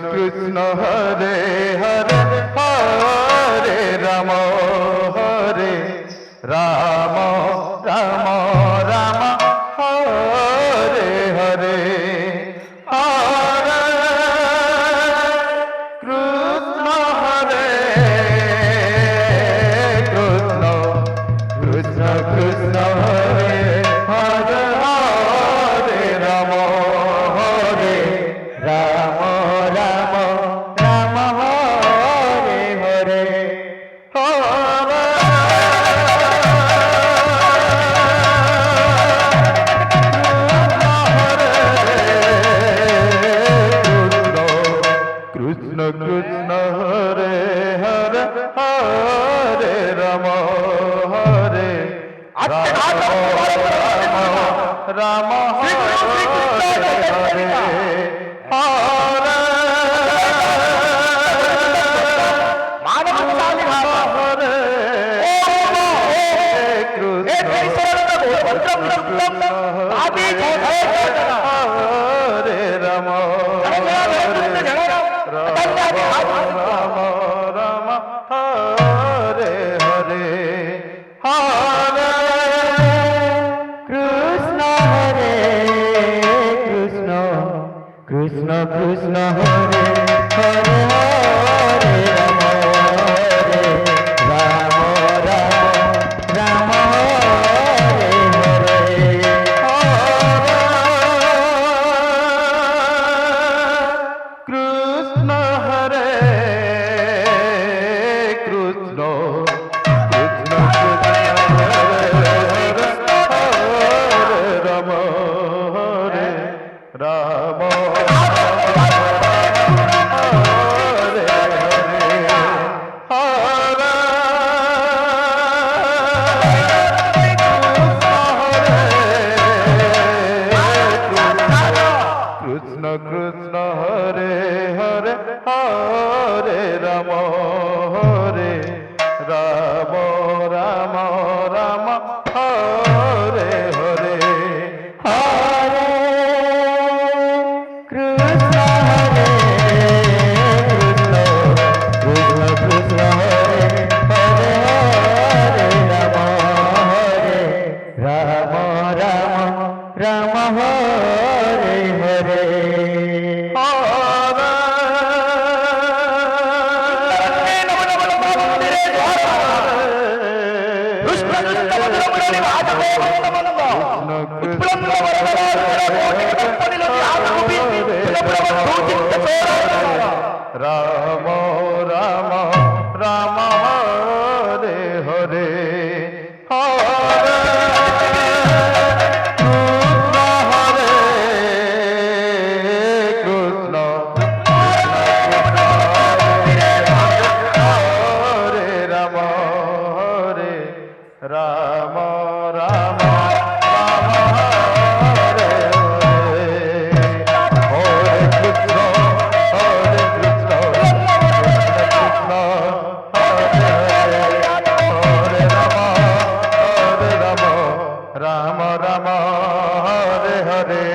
Krishna Hare Hare Hare Ram Hare Ram Ram Ram Hare Hare Hare Krishna Hare Krishna Krishna Krishna Hare Hare Hare Ram Hare Ram Ram Ram Hare Hare Hare Krishna Krishna Hare Hare Hare Ram Hare Ram Ram Hare Hare Hare Ram Ram Ram Hare Hare Hare Krishna Hare Krishna Krishna Krishna Hare Hare Hare Ram Hare Ram Ram Ram Hare Hare Krishna Hare Krishna Krishna Hare Ram Hare Ram Krishna Krishna Hare Hare Hare Ram Hare Ram Ram Ram Hare Hare Hare Krishna Hare Krishna Krishna Krishna Hare Hare Hare Ram Hare Ram Ram Ram Hare Hare Ram Ram Ram Hare Hare Hare Krishna Hare Ram Hare Ram Ram Ram Hare Hare Krishna Hare Krishna Krishna Hare Hare Hare Ram Ram Ram Hare Hare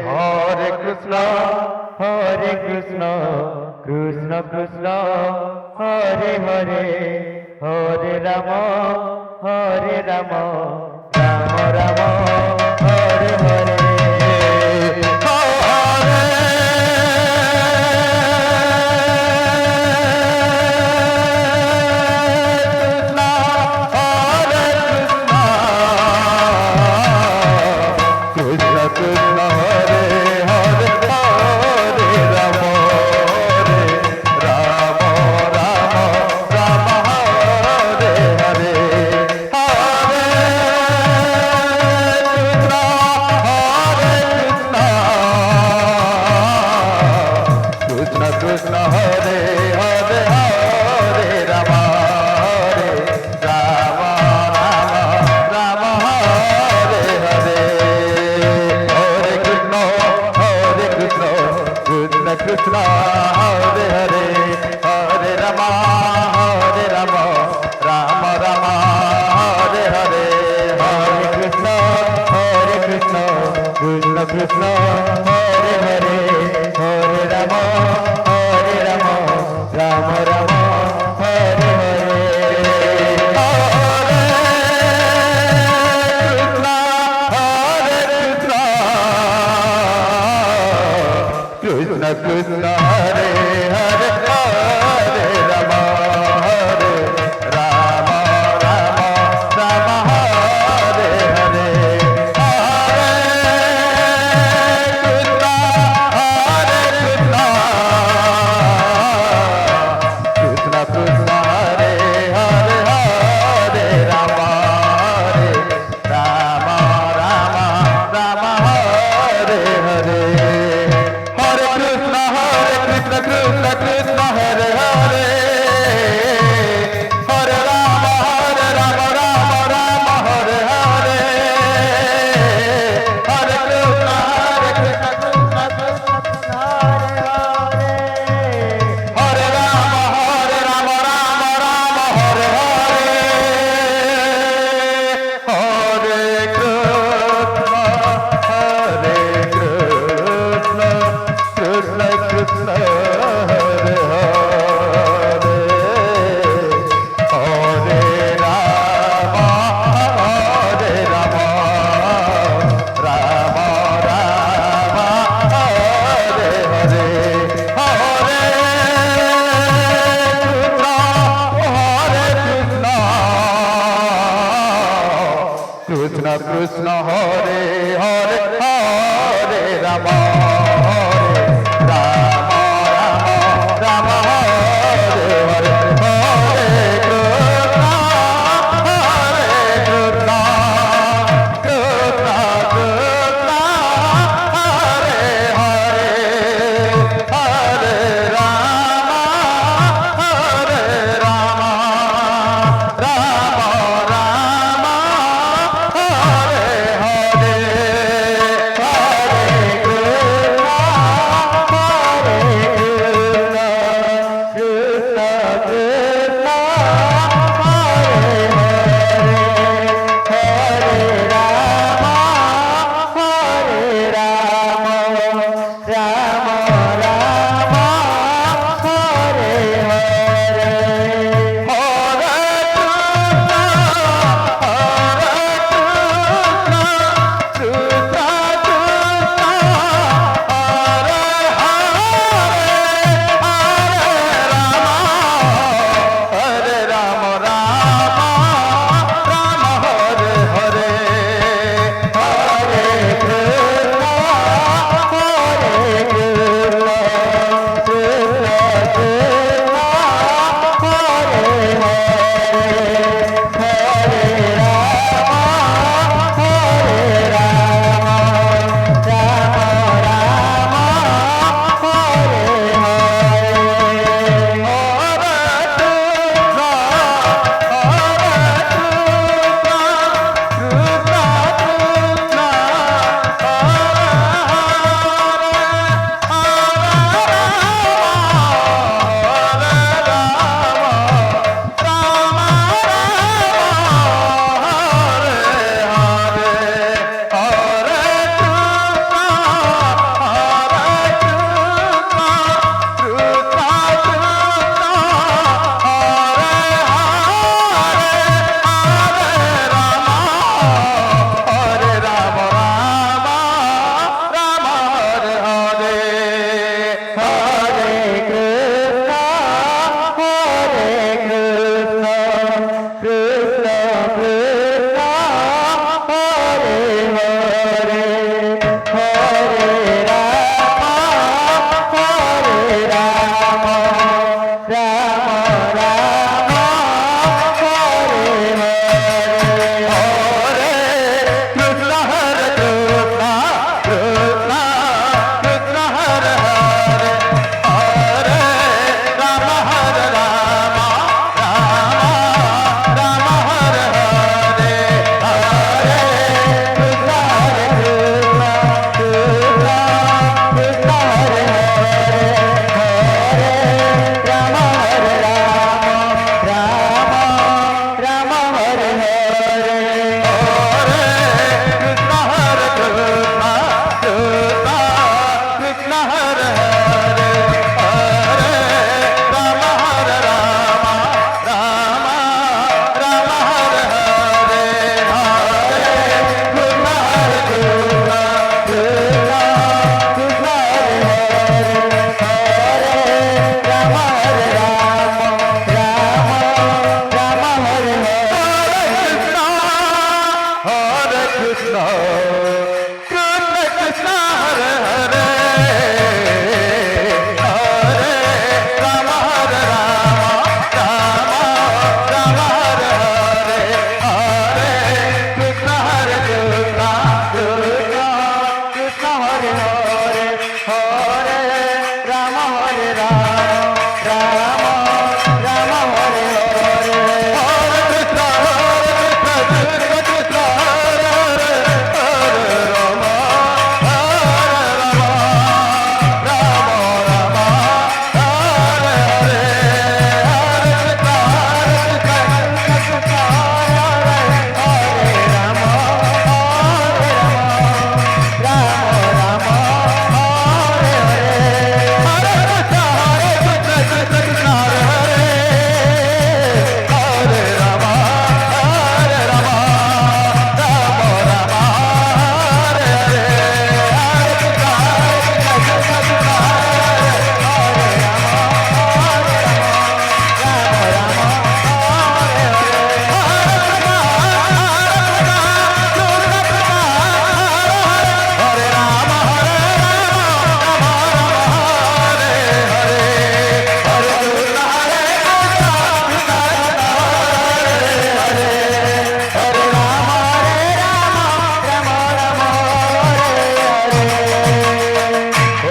Hare Krishna Krishna Krishna Hare Hare Hare Ram Ram Ram Hare Hare Krishna Krishna Hare Hare Hare Ram Ram Ram Ram Hare Hare Hare Krishna Krishna Hare Hare Hare Ram Ram Ram Hare Hare Hare Krishna Krishna Krishna Hare Hare Hare Ram Ram Ram Hare Hare Hare Krishna Krishna Krishna Hare Hare Hare Ram Krishna Hare Hare Hare Rama Hare Rama Rama Rama Hare Hare Krishna Krishna Hare Hare Hare Rama Hare Rama Rama Rama Hare Hare Hare Krishna Krishna Krishna Hare Hare Hare Rama Rama Rama Hare Hare Hare Krishna Krishna Krishna Hare Hare Hare Rama Rama Rama Hare Hare Hare Krishna Krishna Krishna Hare Hare Hare Rama Rama Rama Hare Hare Hare Krishna Krishna Hare Hare Hare Rama Hare Rama Rama Hare Hare Hare Krishna Krishna Krishna Hare Hare Hare Rama Rama Rama Hare Hare Hare Krishna Krishna